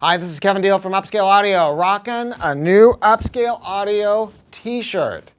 Hi, this is Kevin Deal from Upscale Audio, rocking a new Upscale Audio t-shirt.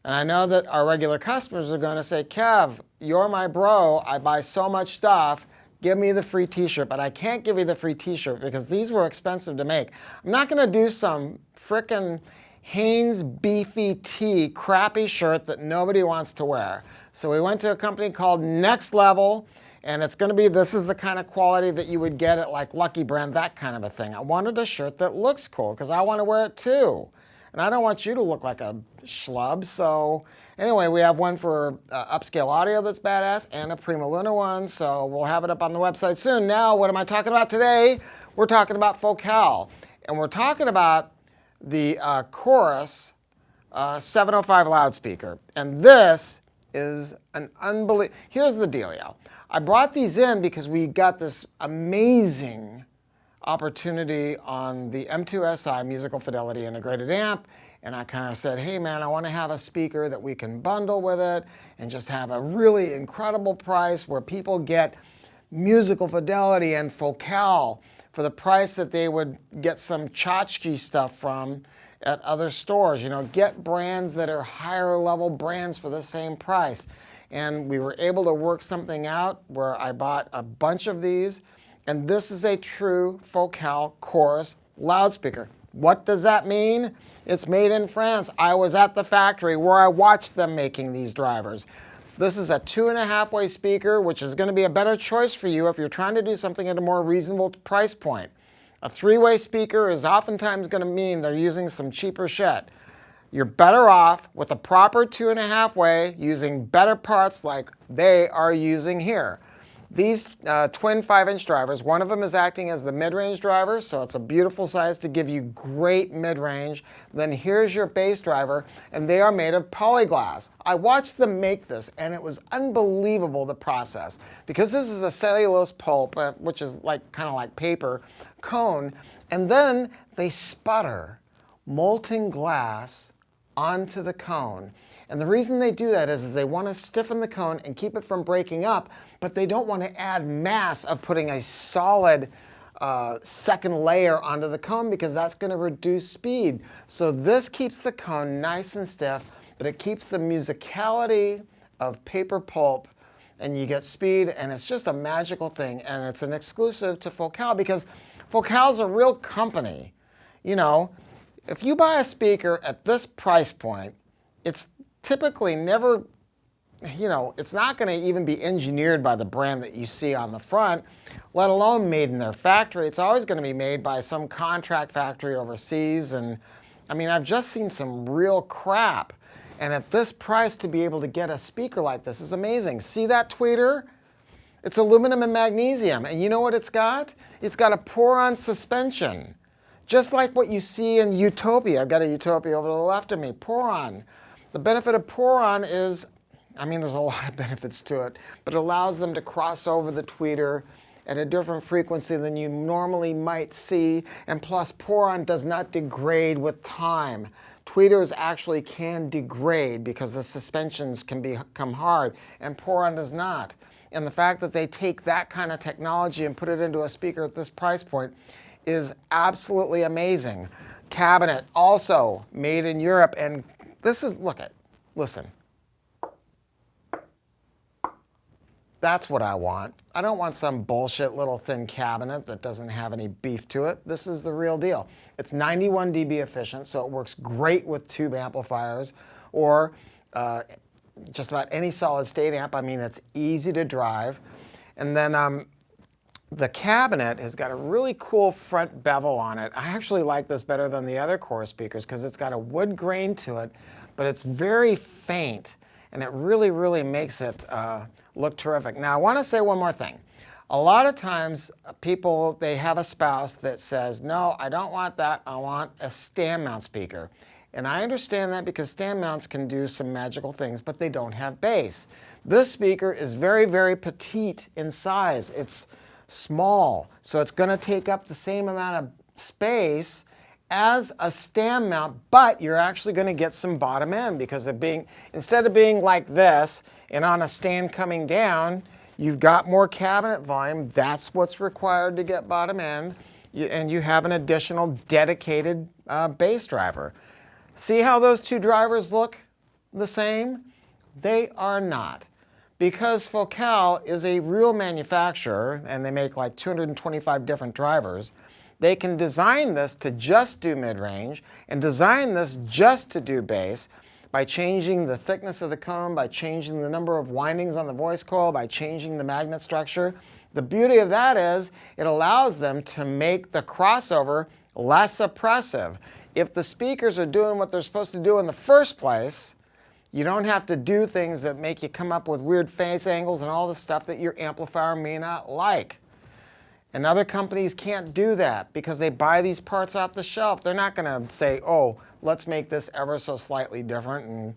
And I know that our regular customers are going to say, Kev, you're my bro. I buy so much stuff. Give me the free t-shirt. But I can't give you the free t-shirt because these were expensive to make. I'm not going to do some frickin' Hanes beefy tee crappy shirt that nobody wants to wear. So we went to a company called Next Level. And it's going to be, this is the kind of quality that you would get at like Lucky Brand, that kind of a thing. I wanted a shirt that looks cool because I want to wear it too. And I don't want you to look like a schlub. So anyway, we have one for Upscale Audio that's badass and a Prima Luna one. So we'll have it up on the website soon. Now, what am I talking about today? We're talking about Focal. And we're talking about the Chorus 705 loudspeaker. And this is an unbelievable, here's the dealio. I brought these in because we got this amazing opportunity on the M2SI Musical Fidelity Integrated Amp, and I kind of said, hey man, I want to have a speaker that we can bundle with it and just have a really incredible price where people get musical fidelity and Focal for the price that they would get some tchotchke stuff from at other stores. You know, get brands that are higher level brands for the same price. And we were able to work something out where I bought a bunch of these. And this is a true Focal Chorus loudspeaker. What does that mean? It's made in France. I was at the factory where I watched them making these drivers. This is a 2.5-way speaker, which is going to be a better choice for you if you're trying to do something at a more reasonable price point. A 3-way speaker is oftentimes going to mean they're using some cheaper shit. You're better off with a proper 2.5-way using better parts like they are using here. These twin 5-inch drivers, one of them is acting as the mid-range driver, so it's a beautiful size to give you great mid-range. Then here's your bass driver, and they are made of polyglass. I watched them make this, and it was unbelievable, the process. Because this is a cellulose pulp, which is like kind of like paper, cone, and then they sputter molten glass onto the cone. And the reason they do that is they want to stiffen the cone and keep it from breaking up, but they don't want to add mass of putting a solid second layer onto the cone because that's going to reduce speed. So this keeps the cone nice and stiff, but it keeps the musicality of paper pulp, and you get speed, and it's just a magical thing. And it's an exclusive to Focal because Focal's a real company. You know, if you buy a speaker at this price point, it's typically never, you know, it's not going to even be engineered by the brand that you see on the front, let alone made in their factory. It's always going to be made by some contract factory overseas. And I mean, I've just seen some real crap. And at this price, to be able to get a speaker like this is amazing. See that tweeter? It's aluminum and magnesium. And you know what it's got? It's got a pour-on suspension. Just like what you see in Utopia. I've got a Utopia over to the left of me. Pour-on. The benefit of pour-on is, I mean, there's a lot of benefits to it, but it allows them to cross over the tweeter at a different frequency than you normally might see. And plus, pour-on does not degrade with time. Tweeters actually can degrade because the suspensions can become hard, and pour-on does not. And the fact that they take that kind of technology and put it into a speaker at this price point is absolutely amazing. Cabinet, also made in Europe, and this is, listen. That's what I want. I don't want some bullshit little thin cabinet that doesn't have any beef to it. This is the real deal. It's 91 dB efficient, so it works great with tube amplifiers or just about any solid state amp. I mean, it's easy to drive. And then the cabinet has got a really cool front bevel on it. I actually like this better than the other Chorus speakers because it's got a wood grain to it, but it's very faint, and it really, really makes it look terrific. Now, I want to say one more thing. A lot of times, people, they have a spouse that says, no, I don't want that. I want a stand mount speaker. And I understand that because stand mounts can do some magical things, but they don't have bass. This speaker is very, very petite in size. It's small, so it's going to take up the same amount of space as a stand mount, but you're actually going to get some bottom end because of being, instead of being like this and on a stand coming down, you've got more cabinet volume. That's what's required to get bottom end. and you have an additional dedicated bass driver. See how those two drivers look the same? They are not. Because Focal is a real manufacturer, and they make like 225 different drivers, they can design this to just do mid-range and design this just to do bass by changing the thickness of the cone, by changing the number of windings on the voice coil, by changing the magnet structure. The beauty of that is it allows them to make the crossover less oppressive. If the speakers are doing what they're supposed to do in the first place, you don't have to do things that make you come up with weird phase angles and all the stuff that your amplifier may not like. And other companies can't do that because they buy these parts off the shelf. They're not going to say, oh, let's make this ever so slightly different. And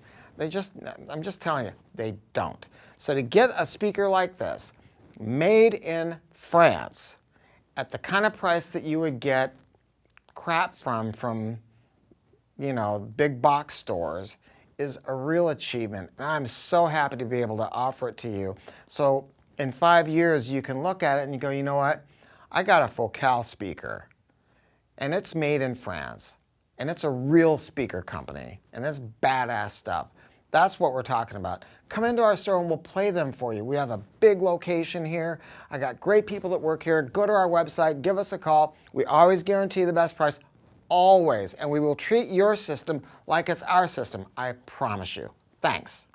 I'm just telling you, they don't. So to get a speaker like this, made in France, at the kind of price that you would get crap from big box stores, is a real achievement. And I'm so happy to be able to offer it to you. So in 5 years, you can look at it and you go, you know what? I got a Focal speaker, and it's made in France, and it's a real speaker company, and it's badass stuff. That's what we're talking about. Come into our store and we'll play them for you. We have a big location here. I got great people that work here. Go to our website, give us a call. We always guarantee the best price, always, and we will treat your system like it's our system. I promise you. Thanks.